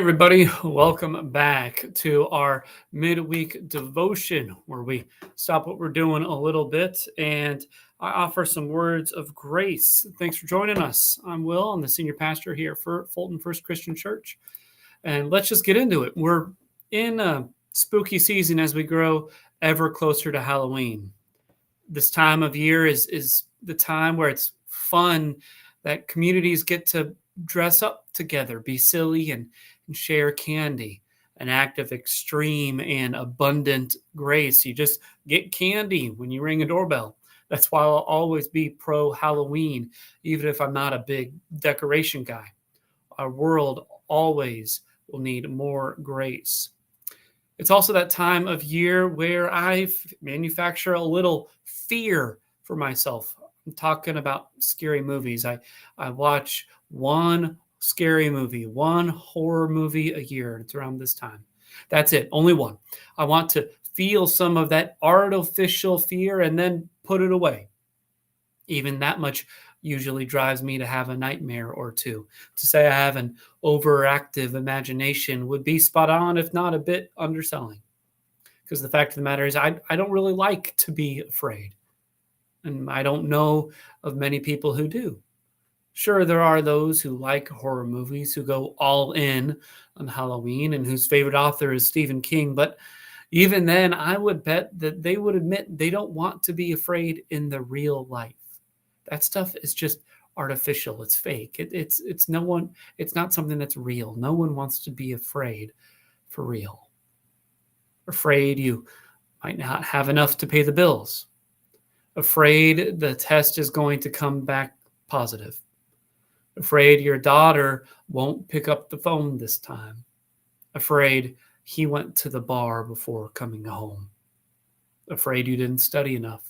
everybody. Welcome back to our midweek devotion where we stop what we're doing a little bit and I offer some words of grace. Thanks for joining us. I'm Will. I'm the senior pastor here for Fulton First Christian Church. And let's just get into it. We're in a spooky season as we grow ever closer to Halloween. This time of year is the time where it's fun that communities get to dress up together, be silly, and share candy, an act of extreme and abundant grace. You just get candy when you ring a doorbell. That's why I'll always be pro Halloween, even if I'm not a big decoration guy. Our world always will need more grace. It's also that time of year where I manufacture a little fear for myself. I'm talking about scary movies. I watch one scary movie, one horror movie a year. It's around this time. That's it. Only one. I want to feel some of that artificial fear and then put it away. Even that much usually drives me to have a nightmare or two. To say I have an overactive imagination would be spot on, if not a bit underselling. Because the fact of the matter is I don't really like to be afraid. And I don't know of many people who do. Sure, there are those who like horror movies, who go all in on Halloween and whose favorite author is Stephen King. But even then, I would bet that they would admit they don't want to be afraid in the real life. That stuff is just artificial. It's fake. It's not something that's real. No one wants to be afraid for real. Afraid you might not have enough to pay the bills. Afraid the test is going to come back positive. Afraid your daughter won't pick up the phone this time. Afraid he went to the bar before coming home. Afraid you didn't study enough.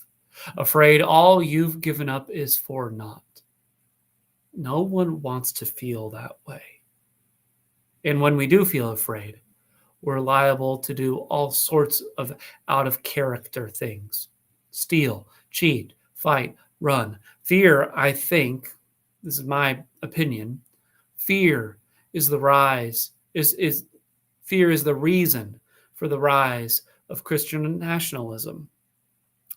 Afraid all you've given up is for naught. No one wants to feel that way. And when we do feel afraid, we're liable to do all sorts of out of character things. Steal, cheat, fight, run. Fear, I think, this is my opinion, fear is the reason for the rise of Christian nationalism.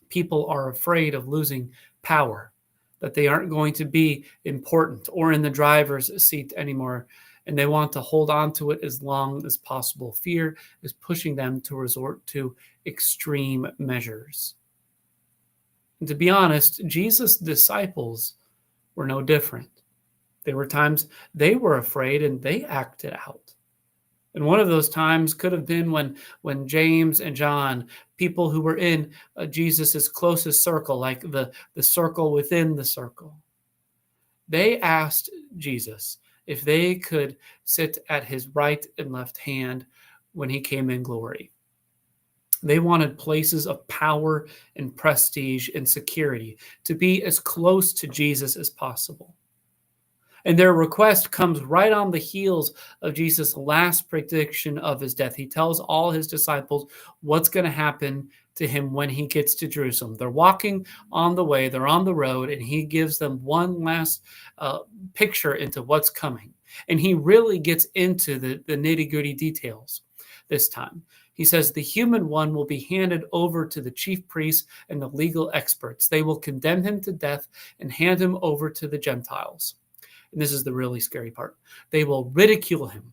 People are afraid of losing power, that they aren't going to be important or in the driver's seat anymore, and they want to hold on to it as long as possible. Fear is pushing them to resort to extreme measures. And to be honest, Jesus' disciples were no different. There were times they were afraid and they acted out. And one of those times could have been when James and John, people who were in Jesus's closest circle, like the circle within the circle, they asked Jesus if they could sit at his right and left hand when he came in glory. They wanted places of power and prestige and security, to be as close to Jesus as possible. And their request comes right on the heels of Jesus' last prediction of his death. He tells all his disciples what's going to happen to him when he gets to Jerusalem. They're walking on the way, they're on the road, and he gives them one last picture into what's coming. And he really gets into the nitty-gritty details this time. He says the human one will be handed over to the chief priests and the legal experts. They will condemn him to death and hand him over to the Gentiles. And this is the really scary part. They will ridicule him,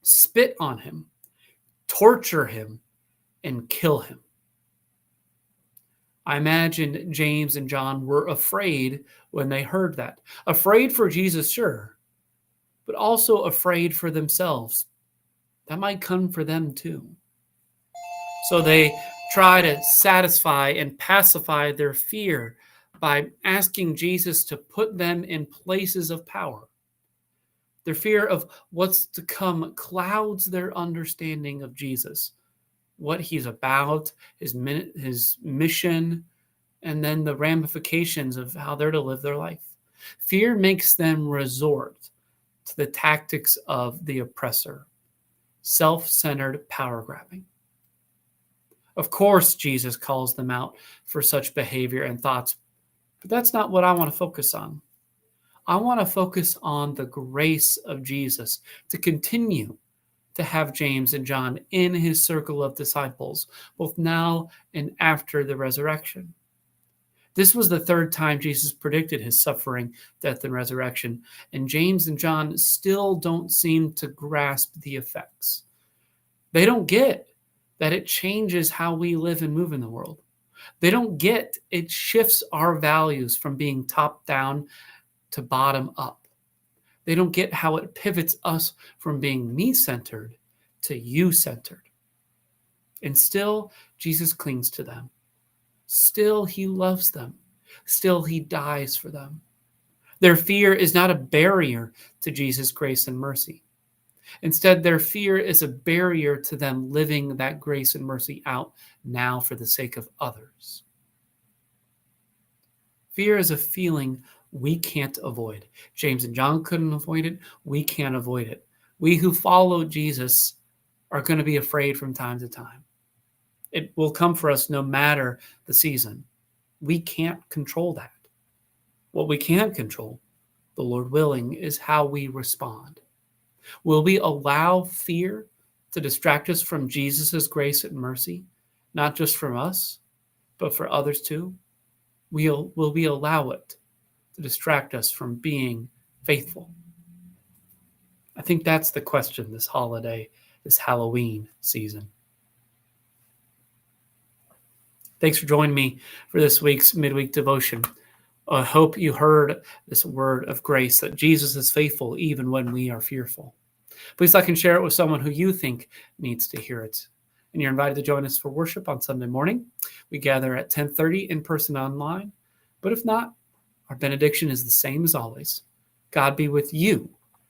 spit on him, torture him, and kill him. I imagine James and John were afraid when they heard that. Afraid for Jesus, sure, but also afraid for themselves. That might come for them too. So they try to satisfy and pacify their fear by asking Jesus to put them in places of power. Their fear of what's to come clouds their understanding of Jesus, what he's about, his mission, and then the ramifications of how they're to live their life. Fear makes them resort to the tactics of the oppressor, self-centered power grabbing. Of course, Jesus calls them out for such behavior and thoughts, but that's not what I want to focus on. I want to focus on the grace of Jesus to continue to have James and John in his circle of disciples, both now and after the resurrection. This was the third time Jesus predicted his suffering, death, and resurrection, and James and John still don't seem to grasp the effects. They don't get that it changes how we live and move in the world. They don't get it shifts our values from being top down to bottom up. They don't get how it pivots us from being me-centered to you-centered. And still, Jesus clings to them. Still, he loves them. Still, he dies for them. Their fear is not a barrier to Jesus' grace and mercy. Instead, their fear is a barrier to them living that grace and mercy out now for the sake of others. Fear is a feeling we can't avoid. James and John couldn't avoid it. We can't avoid it. We who follow Jesus are going to be afraid from time to time. It will come for us no matter the season. We can't control that. What we can control, the Lord willing, is how we respond. Will we allow fear to distract us from Jesus' grace and mercy, not just from us, but for others too? Will we allow it to distract us from being faithful? I think that's the question this holiday, this Halloween season. Thanks for joining me for this week's midweek devotion. I hope you heard this word of grace that Jesus is faithful even when we are fearful. Please like and share it with someone who you think needs to hear it. And you're invited to join us for worship on Sunday morning. We gather at 10:30 in person online. But if not, our benediction is the same as always. God be with you